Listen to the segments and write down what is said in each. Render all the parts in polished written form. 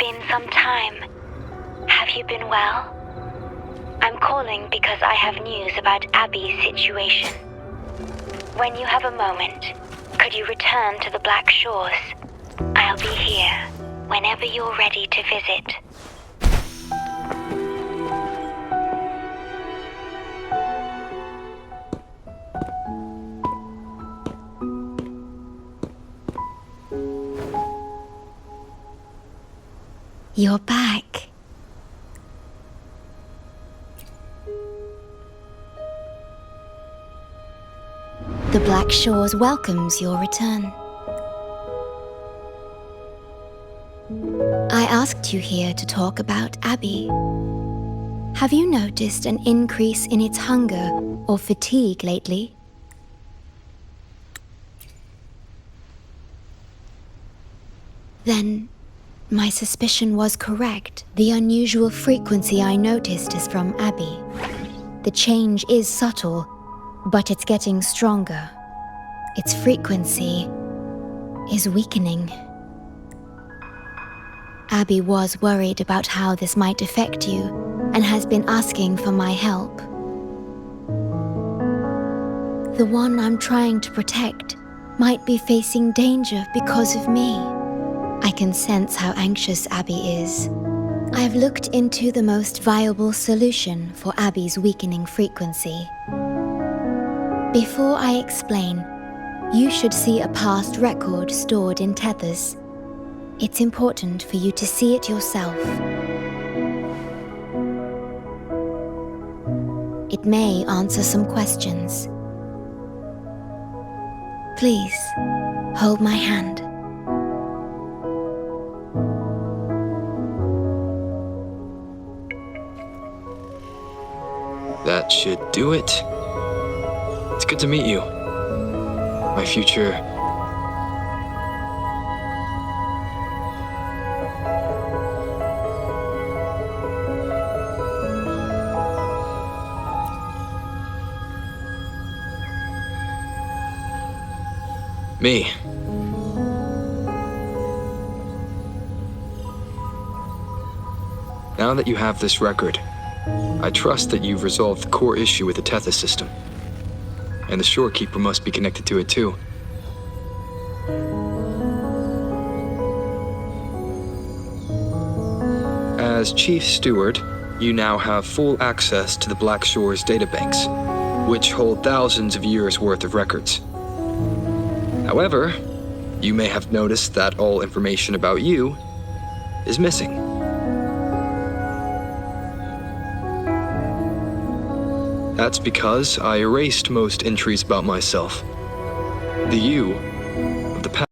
been some time. Have you been well? I'm calling because I have news about Abby's situation. When you have a moment, could you return to the Black Shores? I'll be here whenever you're ready to visit. You're back. The Black Shores welcomes your return. I asked you here to talk about Abby. Have you noticed an increase in its hunger or fatigue lately? Then, my suspicion was correct. The unusual frequency I noticed is from Abby. The change is subtle, but it's getting stronger. Its frequency is weakening. Abby was worried about how this might affect you and has been asking for my help. The one I'm trying to protect might be facing danger because of me. I can sense how anxious Abby is. I've looked into the most viable solution for Abby's weakening frequency. Before I explain, you should see a past record stored in tethers. It's important for you to see it yourself. It may answer some questions. Please, hold my hand. That should do it. It's good to meet you. My future... Me. Now that you have this record, I trust that you've resolved the core issue with the Tethys system. And the shorekeeper must be connected to it too. As Chief Steward, you now have full access to the Black Shore's databanks, which hold thousands of years' worth of records. However, you may have noticed that all information about you is missing. That's because I erased most entries about myself. The you of the past.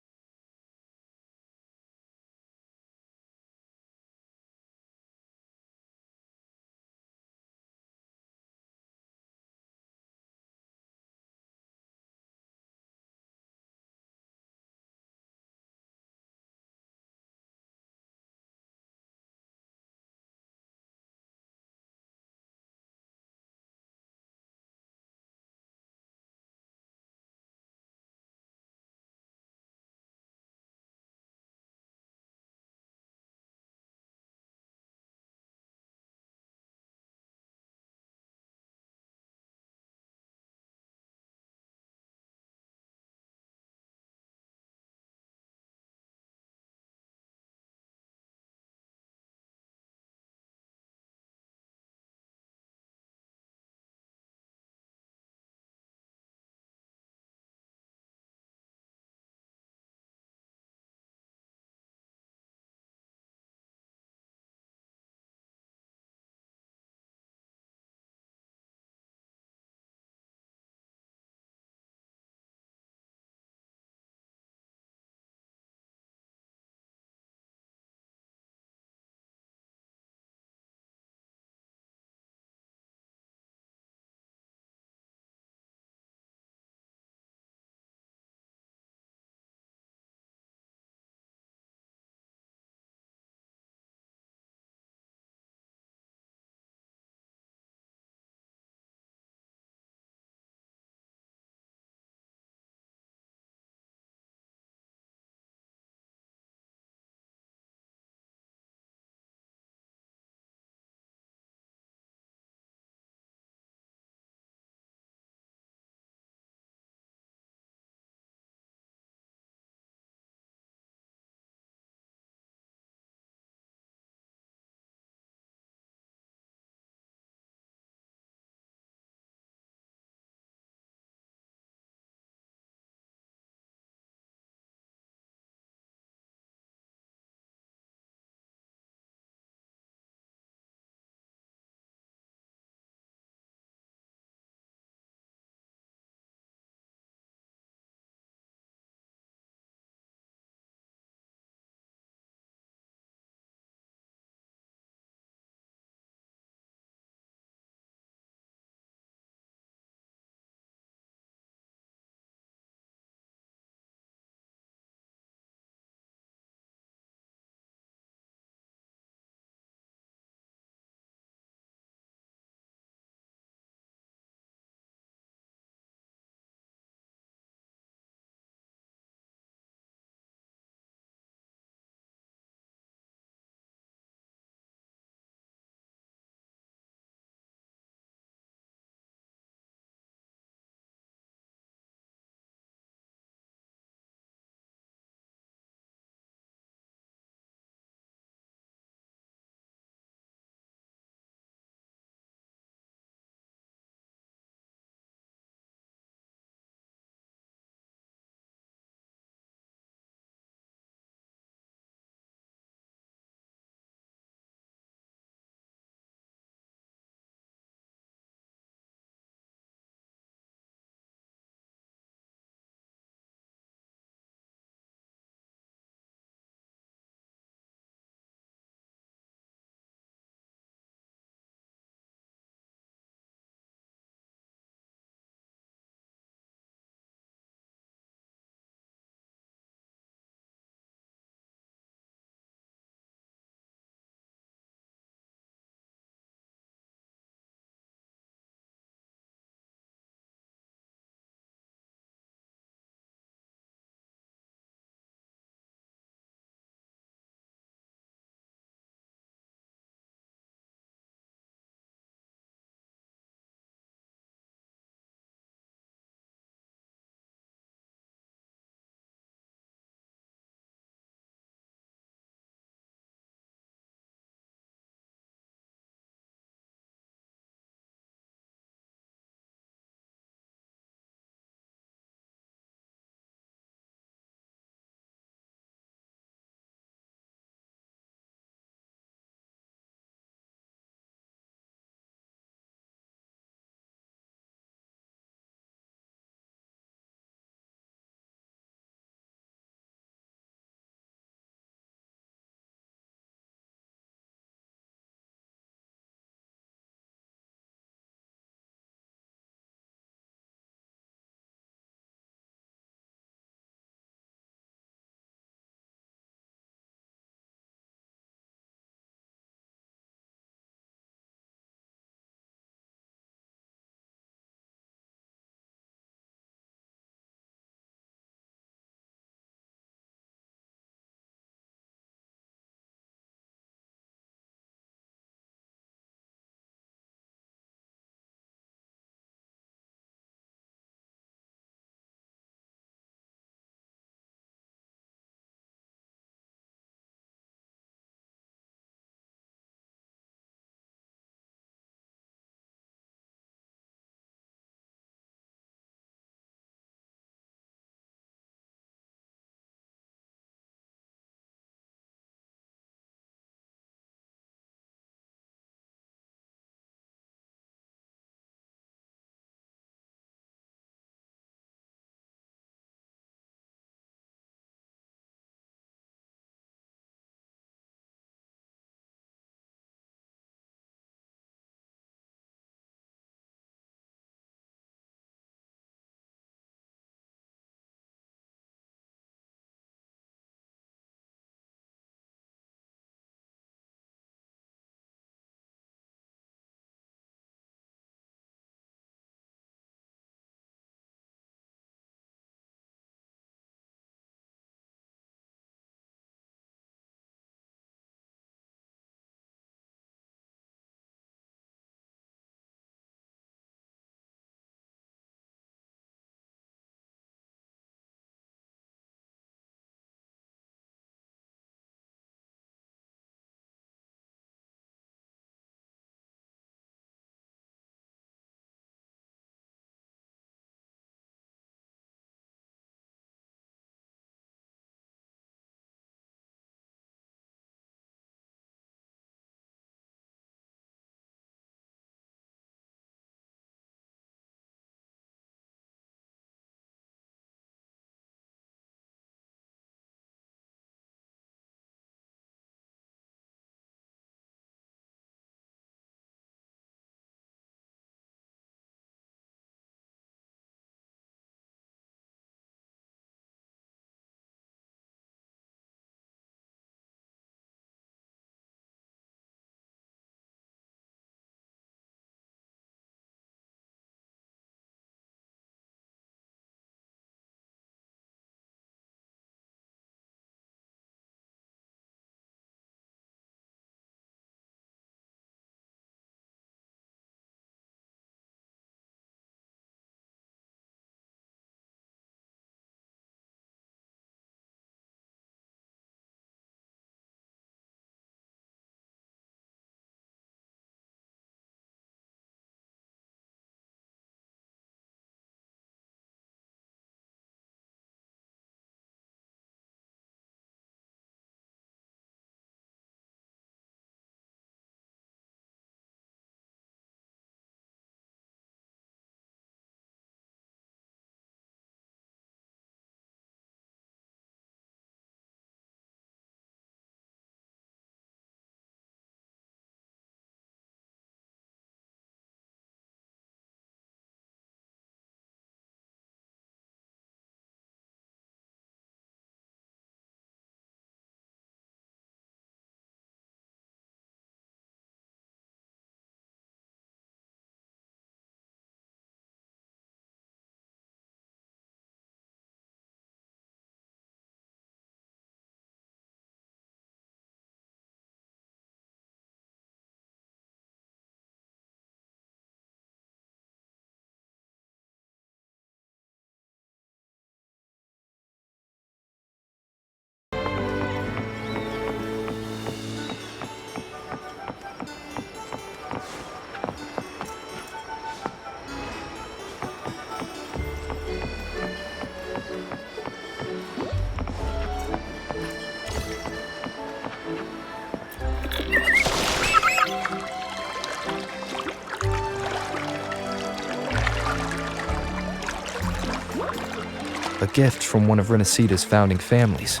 a gift from one of Renaceda's founding families.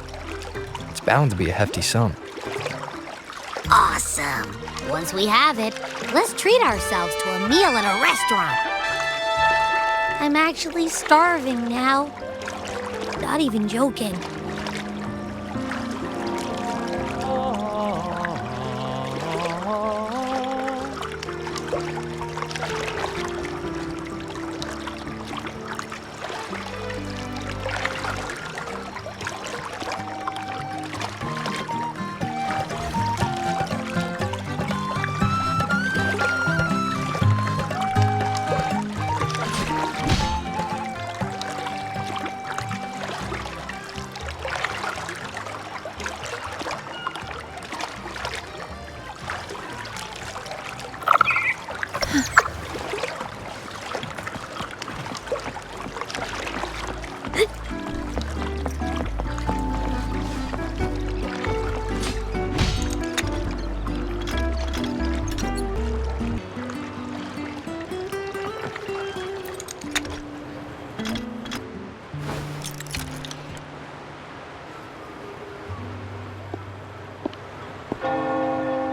It's bound to be a hefty sum. Awesome. Once we have it, let's treat ourselves to a meal in a restaurant. I'm actually starving now. Not even joking.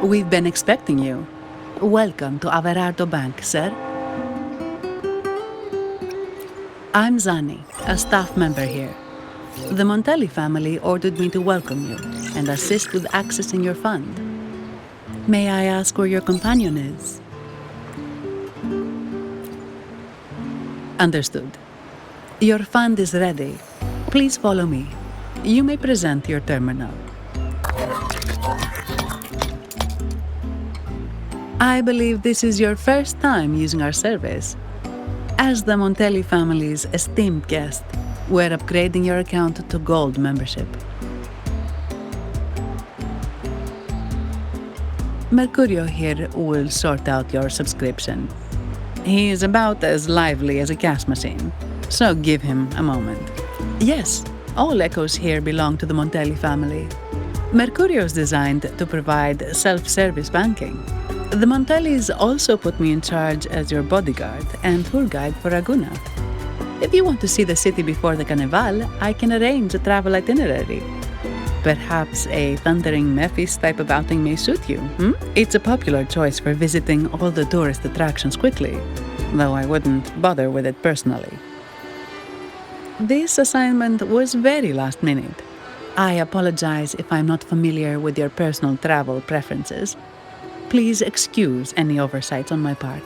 We've been expecting you. Welcome to Averardo Bank, sir. I'm Zani, a staff member here. The Montelli family ordered me to welcome you and assist with accessing your fund. May I ask where your companion is? Understood. Your fund is ready. Please follow me. You may present your terminal. I believe this is your first time using our service. As the Montelli family's esteemed guest, we're upgrading your account to Gold membership. Mercurio here will sort out your subscription. He is about as lively as a cash machine, so give him a moment. Yes, all echoes here belong to the Montelli family. Mercurio is designed to provide self-service banking. The Montellis also put me in charge as your bodyguard and tour guide for Raguna. If you want to see the city before the Carnival, I can arrange a travel itinerary. Perhaps a thundering Memphis type of outing may suit you, It's a popular choice for visiting all the tourist attractions quickly, though I wouldn't bother with it personally. This assignment was very last minute. I apologize if I'm not familiar with your personal travel preferences. Please excuse any oversights on my part.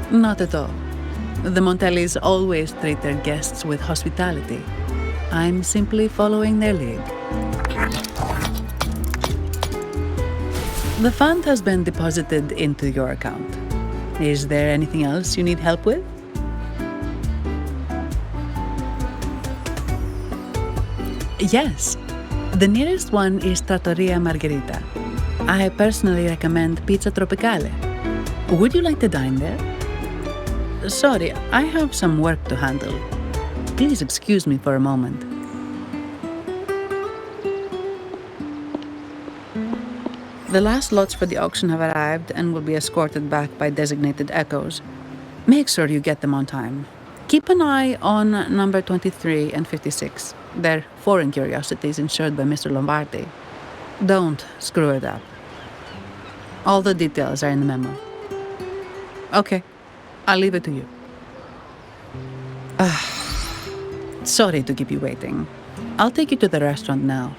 Not at all. The Montellis always treat their guests with hospitality. I'm simply following their lead. The fund has been deposited into your account. Is there anything else you need help with? Yes. The nearest one is Trattoria Margherita. I personally recommend Pizza Tropicale. Would you like to dine there? Sorry, I have some work to handle. Please excuse me for a moment. The last lots for the auction have arrived and will be escorted back by designated echoes. Make sure you get them on time. Keep an eye on number 23 and 56. They're foreign curiosities insured by Mr. Lombardi. Don't screw it up. All the details are in the memo. Okay, I'll leave it to you. Sorry to keep you waiting. I'll take you to the restaurant now.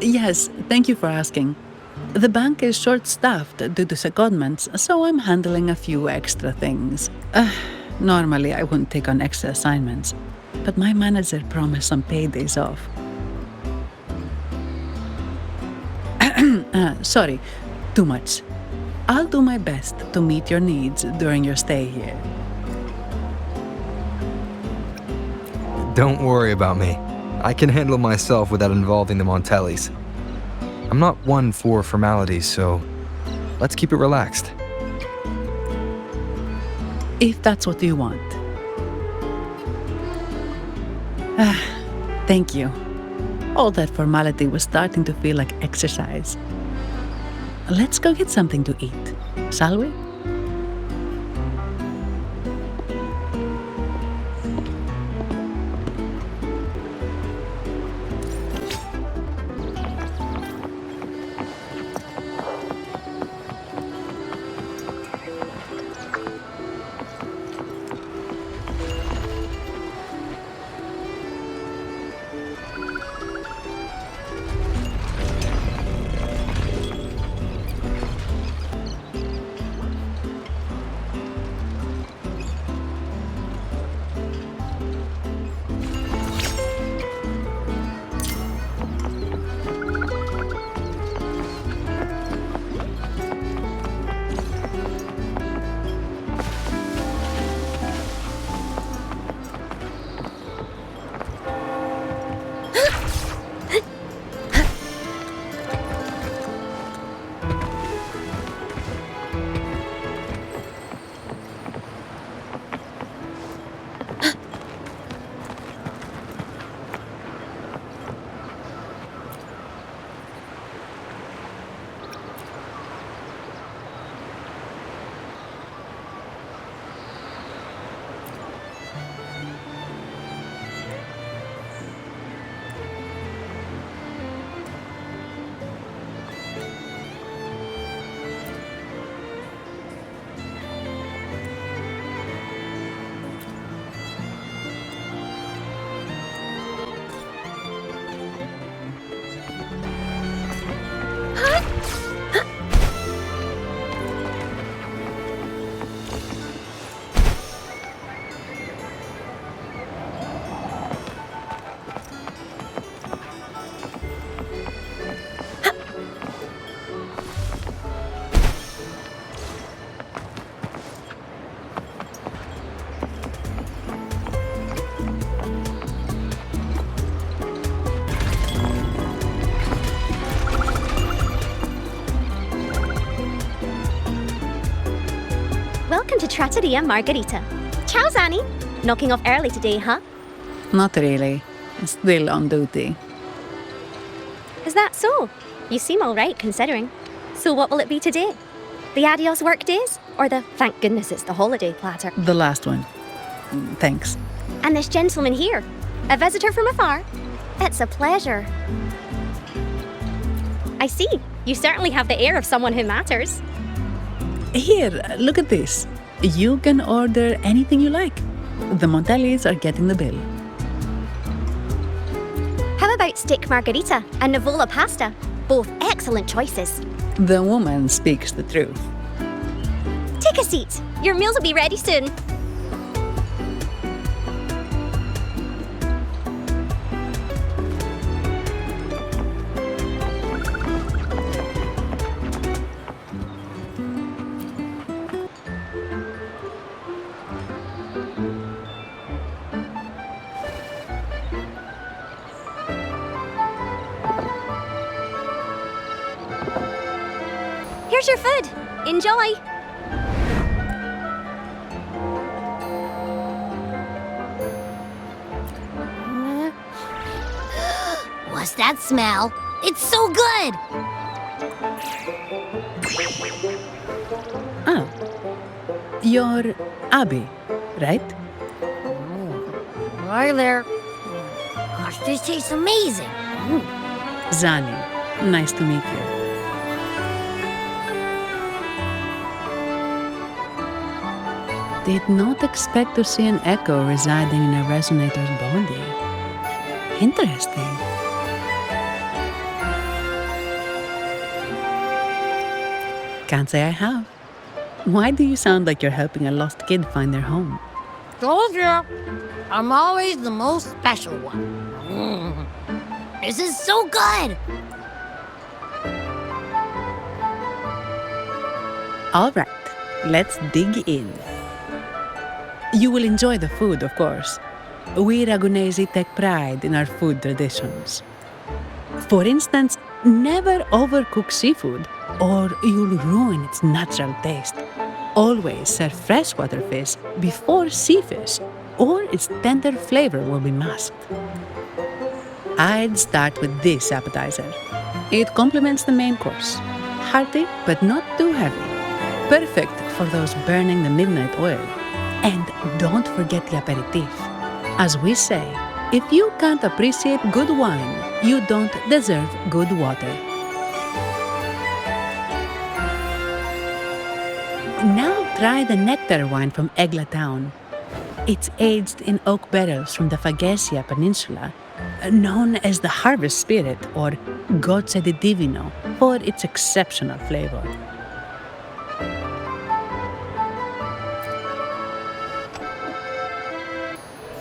Yes, thank you for asking. The bank is short-staffed due to secondments, so I'm handling a few extra things. Normally, I wouldn't take on extra assignments, but my manager promised some paid days off. Sorry, too much. I'll do my best to meet your needs during your stay here. Don't worry about me. I can handle myself without involving the Montellis. I'm not one for formalities, so let's keep it relaxed. If that's what you want. Thank you. All that formality was starting to feel like exercise. Let's go get something to eat, shall we? Welcome to Trattoria Margherita. Ciao, Zanni. Knocking off early today, huh? Not really. Still on duty. Is that so? You seem all right, considering. So what will it be today? The adios work days? Or the thank goodness it's the holiday platter? The last one. Thanks. And this gentleman here, a visitor from afar? It's a pleasure. I see. You certainly have the air of someone who matters. Here, look at this. You can order anything you like. The Montellis are getting the bill. How about steak margherita and Nivola pasta? Both excellent choices. The woman speaks the truth. Take a seat. Your meals will be ready soon. Here's your food. Enjoy. What's that smell? It's so good! Ah, you're Abby, right? Right there. Gosh, this tastes amazing. Zanni, nice to meet you. Did not expect to see an echo residing in a resonator's body. Interesting. Can't say I have. Why do you sound like you're helping a lost kid find their home? Told you. I'm always the most special one. This is so good! All right, let's dig in. You will enjoy the food, of course. We Ragunesi take pride in our food traditions. For instance, never overcook seafood, or you'll ruin its natural taste. Always serve freshwater fish before sea fish, or its tender flavor will be masked. I'd start with this appetizer. It complements the main course. Hearty, but not too heavy. Perfect for those burning the midnight oil. And don't forget the aperitif. As we say, if you can't appreciate good wine, you don't deserve good water. Now try the nectar wine from Egla town. It's aged in oak barrels from the Faghesia Peninsula, known as the harvest spirit or Gozze di Divino for its exceptional flavor.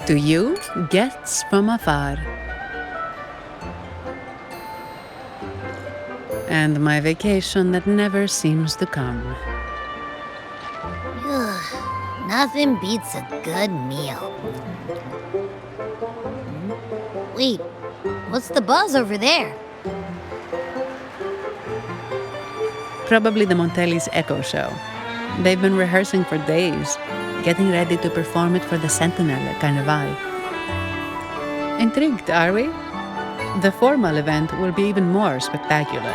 To you, guests from afar. And my vacation that never seems to come. Nothing beats a good meal. Wait, what's the buzz over there? Probably the Montelli's Echo Show. They've been rehearsing for days, getting ready to perform it for the Sentinel at Carnival. Intrigued, are we? The formal event will be even more spectacular.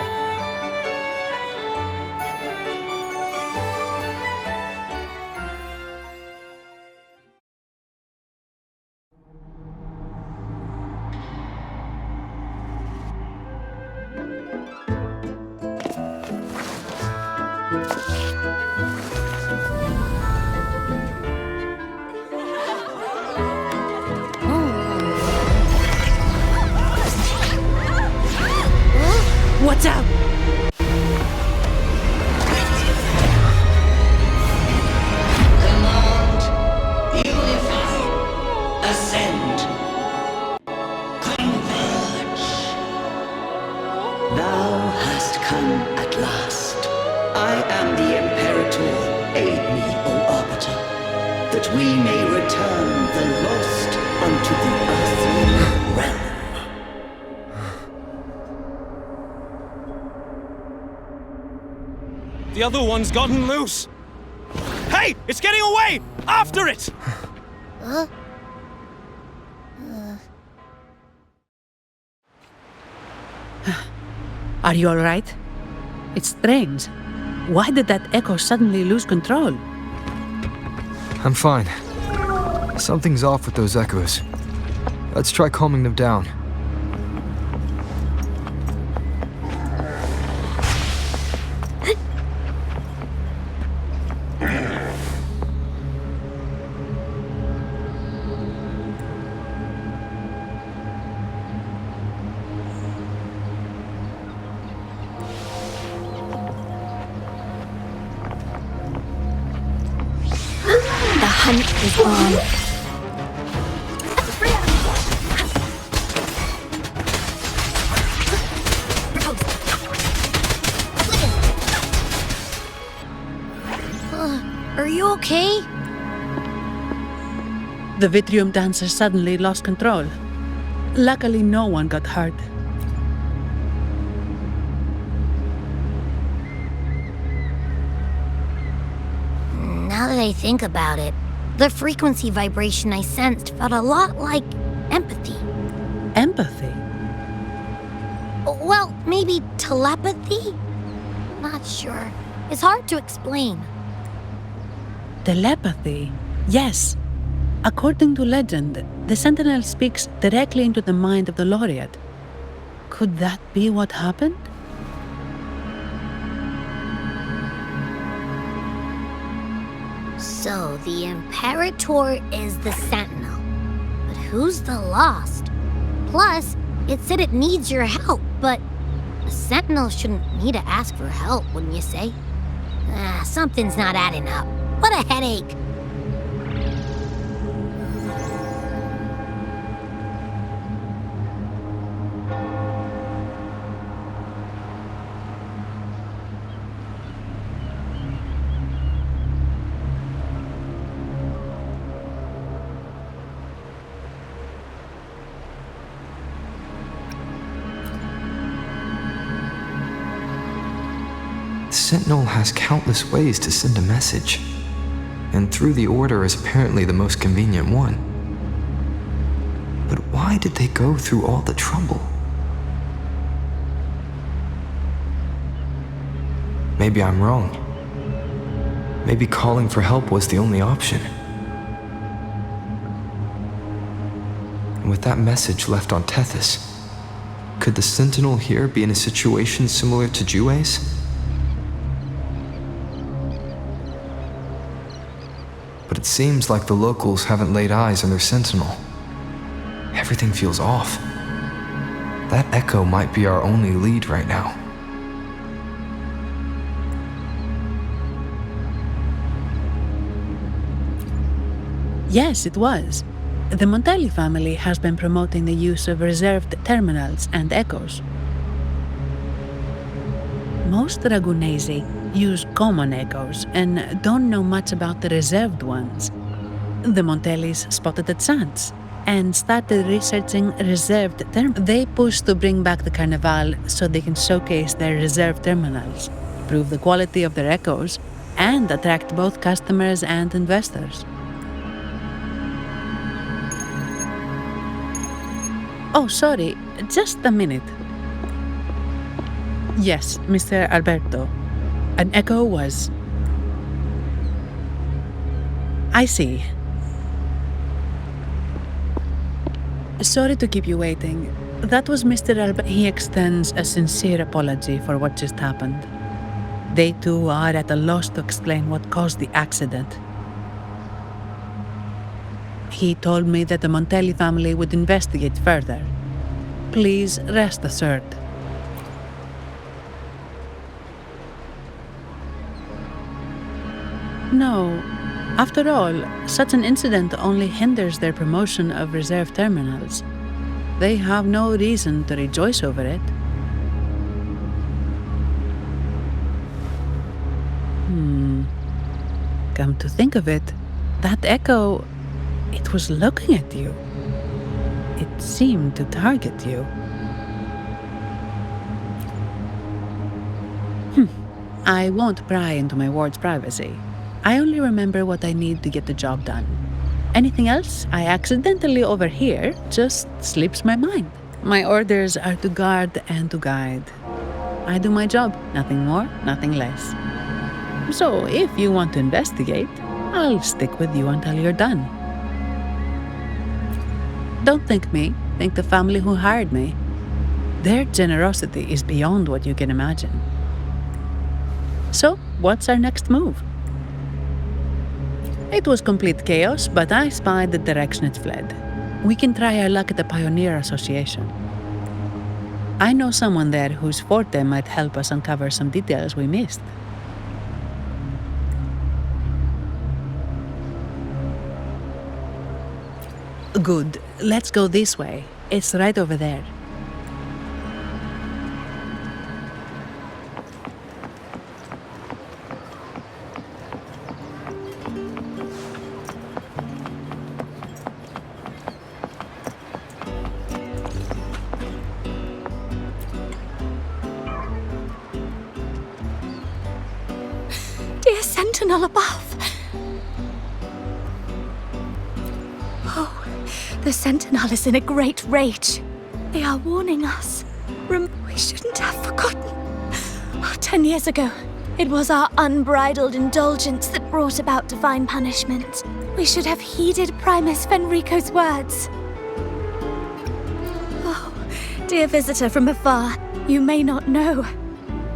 What's up? Command, unify, ascend, converge. Thou hast come at last. I am the Imperator. Aid me, O Arbiter, that we may return the lost unto the earthly realm. The other one's gotten loose! Hey! It's getting away! After it! Are you all right? It's strange. Why did that echo suddenly lose control? I'm fine. Something's off with those echoes. Let's try calming them down. The hunt is on. Are you okay? The Vitrium dancer suddenly lost control. Luckily, no one got hurt. Now that I think about it, the frequency vibration I sensed felt a lot like empathy. Empathy? Well, maybe telepathy? Not sure. It's hard to explain. Telepathy? Yes. According to legend, the Sentinel speaks directly into the mind of the laureate. Could that be what happened? So, the Imperator is the Sentinel. But who's the Lost? Plus, it said it needs your help, but a Sentinel shouldn't need to ask for help, wouldn't you say? Something's not adding up. What a headache! Sentinel has countless ways to send a message, and through the Order is apparently the most convenient one. But why did they go through all the trouble? Maybe I'm wrong. Maybe calling for help was the only option. And with that message left on Tethys, could the Sentinel here be in a situation similar to Jue's? But it seems like the locals haven't laid eyes on their Sentinel. Everything feels off. That echo might be our only lead right now. Yes, it was. The Montelli family has been promoting the use of reserved terminals and echoes. Most Dragonesi use common echoes and don't know much about the reserved ones. The Montellis spotted a chance and started researching reserved terminals. They pushed to bring back the Carnival so they can showcase their reserved terminals, prove the quality of their echoes, and attract both customers and investors. Oh, sorry, just a minute. Yes, Mr. Alberto. An echo was... I see. Sorry to keep you waiting. That was Mr. Alberto. He extends a sincere apology for what just happened. They too are at a loss to explain what caused the accident. He told me that the Montelli family would investigate further. Please rest assured. No. After all, such an incident only hinders their promotion of reserve terminals. They have no reason to rejoice over it. Come to think of it, that echo, it was looking at you. It seemed to target you. I won't pry into my ward's privacy. I only remember what I need to get the job done. Anything else I accidentally overhear just slips my mind. My orders are to guard and to guide. I do my job, nothing more, nothing less. So if you want to investigate, I'll stick with you until you're done. Don't thank me, thank the family who hired me. Their generosity is beyond what you can imagine. So, what's our next move? It was complete chaos, but I spied the direction it fled. We can try our luck at the Pioneer Association. I know someone there whose forte might help us uncover some details we missed. Good. Let's go this way. It's right over there. Dear Sentinel above! The Sentinel is in a great rage. They are warning us. We shouldn't have forgotten. 10 years ago, it was our unbridled indulgence that brought about divine punishment. We should have heeded Primus Fenrico's words. Oh, dear visitor from afar, you may not know.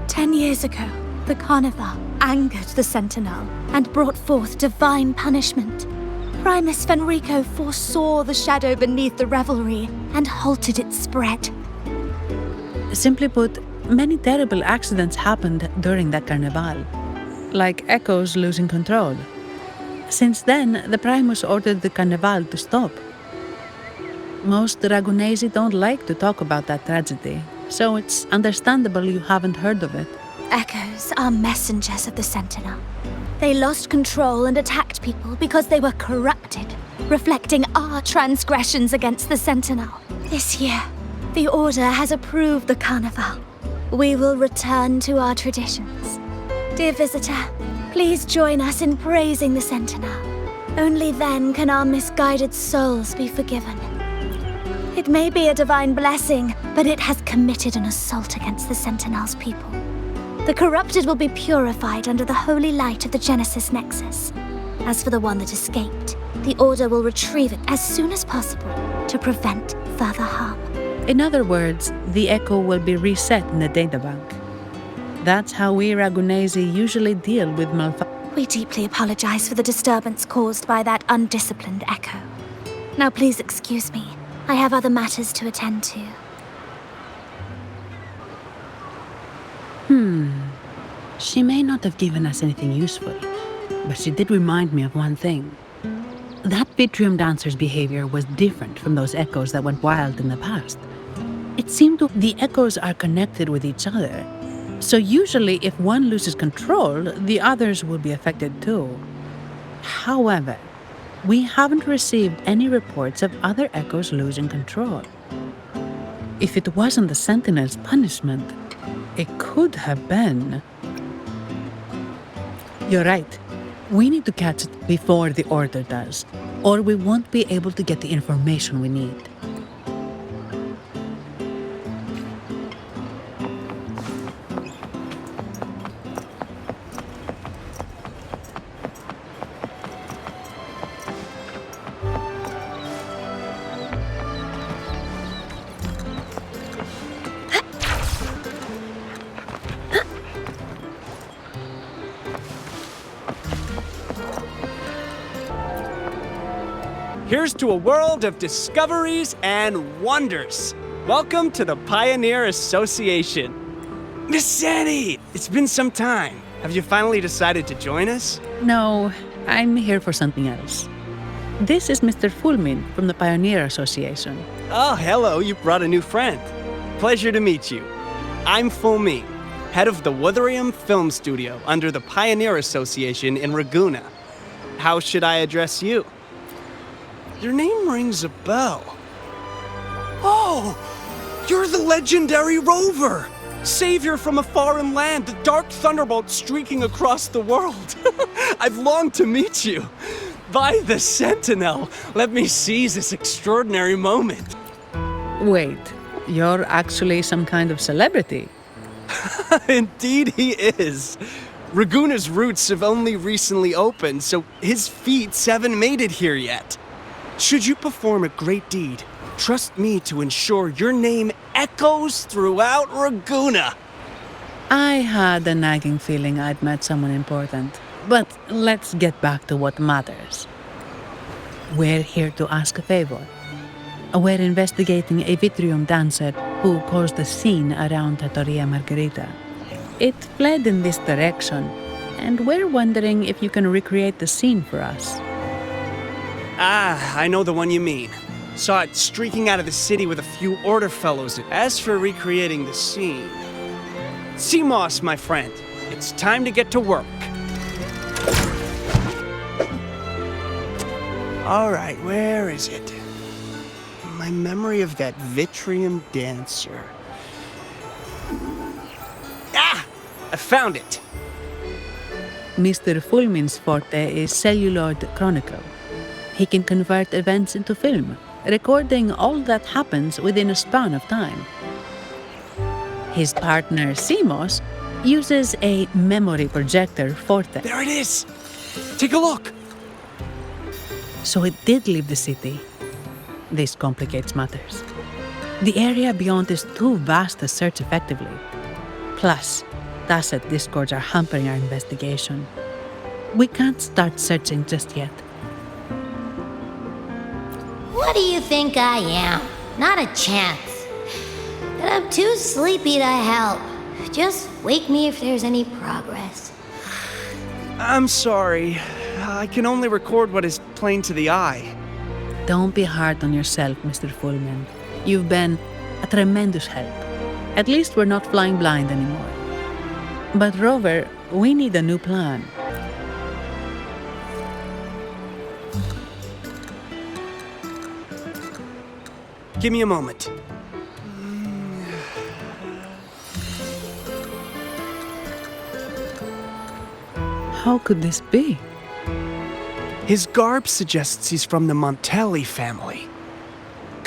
10 years ago, the Carnival angered the Sentinel and brought forth divine punishment. Primus Fenrico foresaw the shadow beneath the revelry and halted its spread. Simply put, many terrible accidents happened during that Carnival, like echoes losing control. Since then, the Primus ordered the Carnival to stop. Most Dragonesi don't like to talk about that tragedy, so it's understandable you haven't heard of it. Echoes are messengers of the Sentinel. They lost control and attacked people because they were corrupted, reflecting our transgressions against the Sentinel. This year, the Order has approved the Carnival. We will return to our traditions. Dear visitor, please join us in praising the Sentinel. Only then can our misguided souls be forgiven. It may be a divine blessing, but it has committed an assault against the Sentinel's people. The corrupted will be purified under the holy light of the Genesis Nexus. As for the one that escaped, the Order will retrieve it as soon as possible to prevent further harm. In other words, the echo will be reset in the databank. That's how we Ragunesi usually deal with We deeply apologize for the disturbance caused by that undisciplined echo. Now please excuse me. I have other matters to attend to. She may not have given us anything useful, but she did remind me of one thing. That Vitrium dancer's behavior was different from those echoes that went wild in the past. It seemed the echoes are connected with each other. So usually if one loses control, the others will be affected too. However, we haven't received any reports of other echoes losing control. If it wasn't the Sentinel's punishment, it could have been. You're right. We need to catch it before the Order does, or we won't be able to get the information we need. Here's to a world of discoveries and wonders. Welcome to the Pioneer Association. Miss Serie, it's been some time. Have you finally decided to join us? No, I'm here for something else. This is Mr. Fulmin from the Pioneer Association. Oh, hello, you brought a new friend. Pleasure to meet you. I'm Fulmin, head of the Wuthering Film Studio under the Pioneer Association in Ragunna. How should I address you? Your name rings a bell. Oh, you're the legendary Rover! Savior from a foreign land, the dark thunderbolt streaking across the world. I've longed to meet you. By the Sentinel, let me seize this extraordinary moment. Wait, you're actually some kind of celebrity? Indeed he is. Ragunna's roots have only recently opened, so his feats haven't made it here yet. Should you perform a great deed, trust me to ensure your name echoes throughout Ragunna. I had a nagging feeling I'd met someone important. But let's get back to what matters. We're here to ask a favor. We're investigating a Vitrium dancer who caused a scene around Trattoria Margherita. It fled in this direction, and we're wondering if you can recreate the scene for us. Ah, I know the one you mean. Saw it streaking out of the city with a few Order fellows. As for recreating the scene... Seamos, my friend, it's time to get to work. All right, where is it? My memory of that Vitrium dancer. Ah! I found it! Mr. Fulmin's forte is celluloid chronicle. He can convert events into film, recording all that happens within a span of time. His partner, Seamos, uses a memory projector forte. There it is! Take a look! So it did leave the city. This complicates matters. The area beyond is too vast to search effectively. Plus, Tacet discords are hampering our investigation. We can't start searching just yet. What do you think I am? Not a chance. But I'm too sleepy to help. Just wake me if there's any progress. I'm sorry. I can only record what is plain to the eye. Don't be hard on yourself, Mr. Fulmin. You've been a tremendous help. At least we're not flying blind anymore. But Rover, we need a new plan. Give me a moment. How could this be? His garb suggests he's from the Montelli family.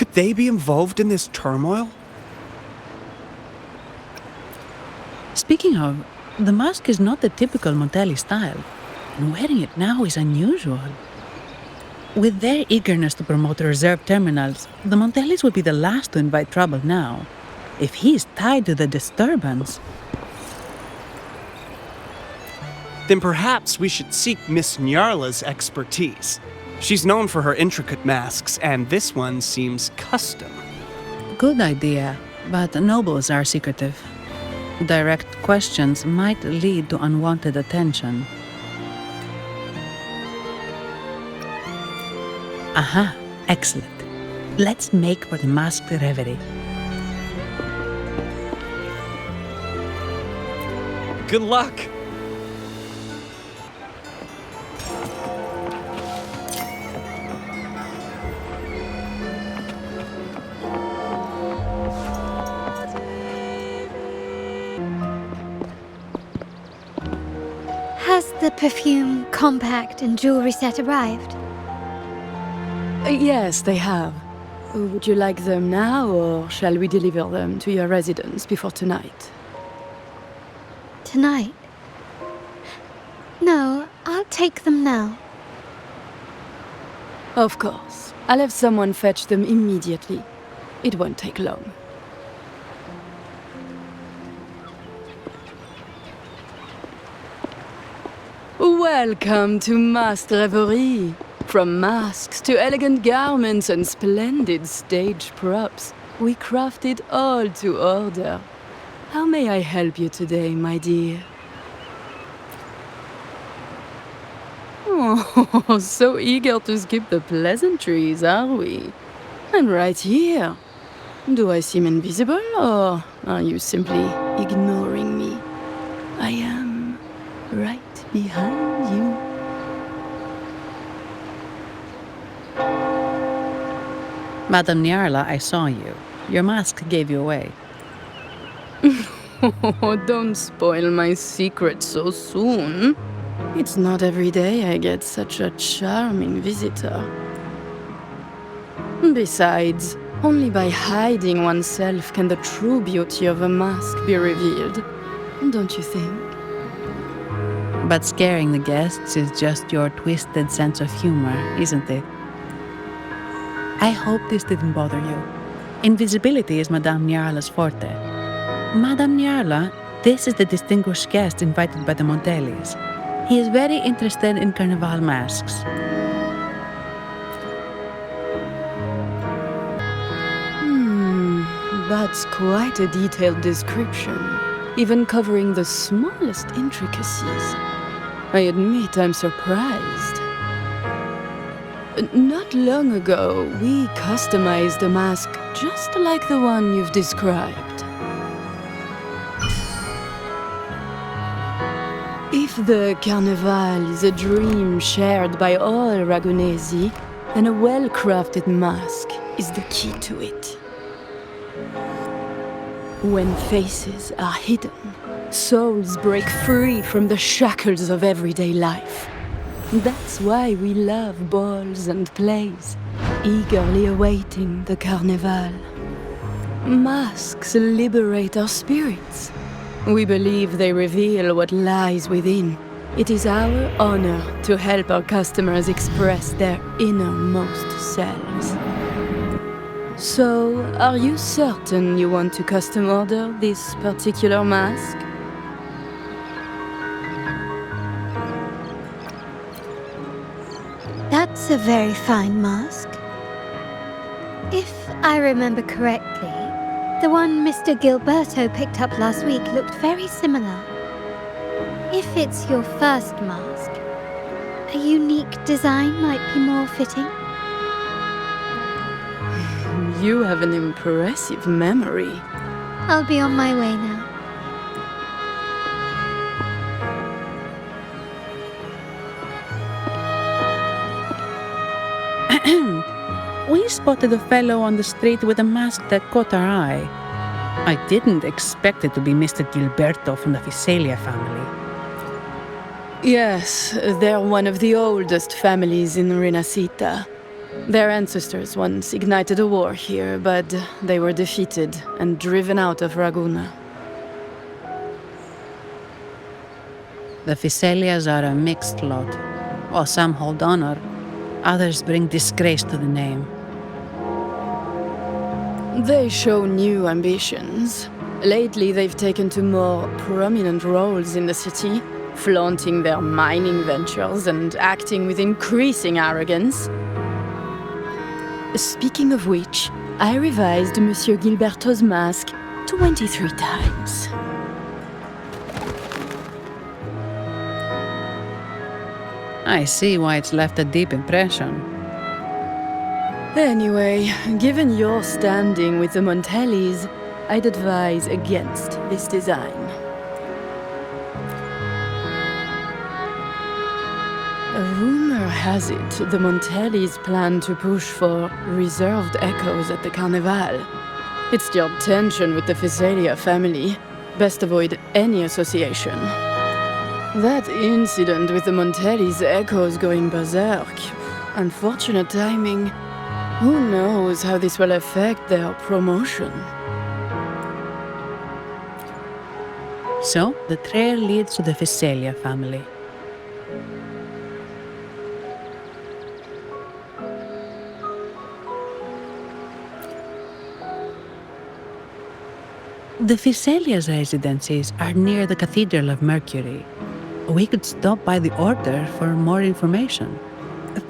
Could they be involved in this turmoil? Speaking of, the mask is not the typical Montelli style, and wearing it now is unusual. With their eagerness to promote reserve terminals, the Montellis would be the last to invite trouble now. If he is tied to the disturbance... Then perhaps we should seek Miss Nyarla's expertise. She's known for her intricate masks, and this one seems custom. Good idea, but nobles are secretive. Direct questions might lead to unwanted attention. Aha, excellent. Let's make for the masked reverie. Good luck! Has the perfume, compact, and jewelry set arrived? Yes, they have. Would you like them now, or shall we deliver them to your residence before tonight? Tonight? No, I'll take them now. Of course. I'll have someone fetch them immediately. It won't take long. Welcome to Masked Reverie. From masks to elegant garments and splendid stage props, we craft it all to order. How may I help you today, my dear? Oh, so eager to skip the pleasantries, are we? I'm right here. Do I seem invisible, or are you simply ignoring me? I am right behind you. Madame Nyarla, I saw you. Your mask gave you away. Oh, don't spoil my secret so soon. It's not every day I get such a charming visitor. Besides, only by hiding oneself can the true beauty of a mask be revealed. Don't you think? But scaring the guests is just your twisted sense of humor, isn't it? I hope this didn't bother you. Invisibility is Madame Nyarla's forte. Madame Nyarla, this is the distinguished guest invited by the Montellis. He is very interested in carnival masks. That's quite a detailed description, even covering the smallest intricacies. I admit I'm surprised. Not long ago, we customized a mask just like the one you've described. If the Carnival is a dream shared by all Aragonesi, then a well-crafted mask is the key to it. When faces are hidden, souls break free from the shackles of everyday life. That's why we love balls and plays, eagerly awaiting the Carnival. Masks liberate our spirits. We believe they reveal what lies within. It is our honor to help our customers express their innermost selves. So, are you certain you want to custom order this particular mask? That's a very fine mask. If I remember correctly, the one Mr. Gilberto picked up last week looked very similar. If it's your first mask, a unique design might be more fitting. You have an impressive memory. I'll be on my way now. We spotted a fellow on the street with a mask that caught our eye. I didn't expect it to be Mr. Gilberto from the Visalia family. Yes, they're one of the oldest families in Renacita. Their ancestors once ignited a war here, but they were defeated and driven out of Ragusa. The Thessalias are a mixed lot. While some hold honor, others bring disgrace to the name. They show new ambitions. Lately, they've taken to more prominent roles in the city, flaunting their mining ventures and acting with increasing arrogance. Speaking of which, I revised Monsieur Gilberto's mask 23 times. I see why it's left a deep impression. Anyway, given your standing with the Montellis, I'd advise against this design. Rumor has it the Montellis plan to push for reserved echoes at the Carnival. It's the tension with the Thessalia family. Best avoid any association. That incident with the Montellis echoes going berserk. Unfortunate timing. Who knows how this will affect their promotion? So, the trail leads to the Thessalia family. The Thessalia's residences are near the Cathedral of Mercury. We could stop by the Order for more information.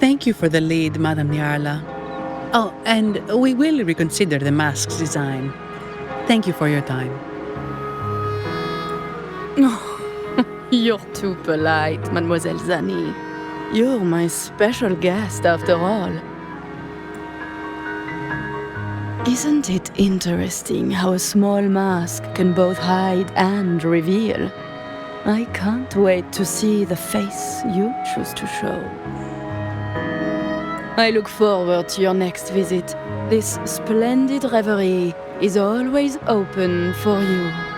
Thank you for the lead, Madame Nyarla. Oh, and we will reconsider the mask's design. Thank you for your time. You're too polite, Mademoiselle Zani. You're my special guest, after all. Isn't it interesting how a small mask can both hide and reveal? I can't wait to see the face you choose to show. I look forward to your next visit. This splendid reverie is always open for you.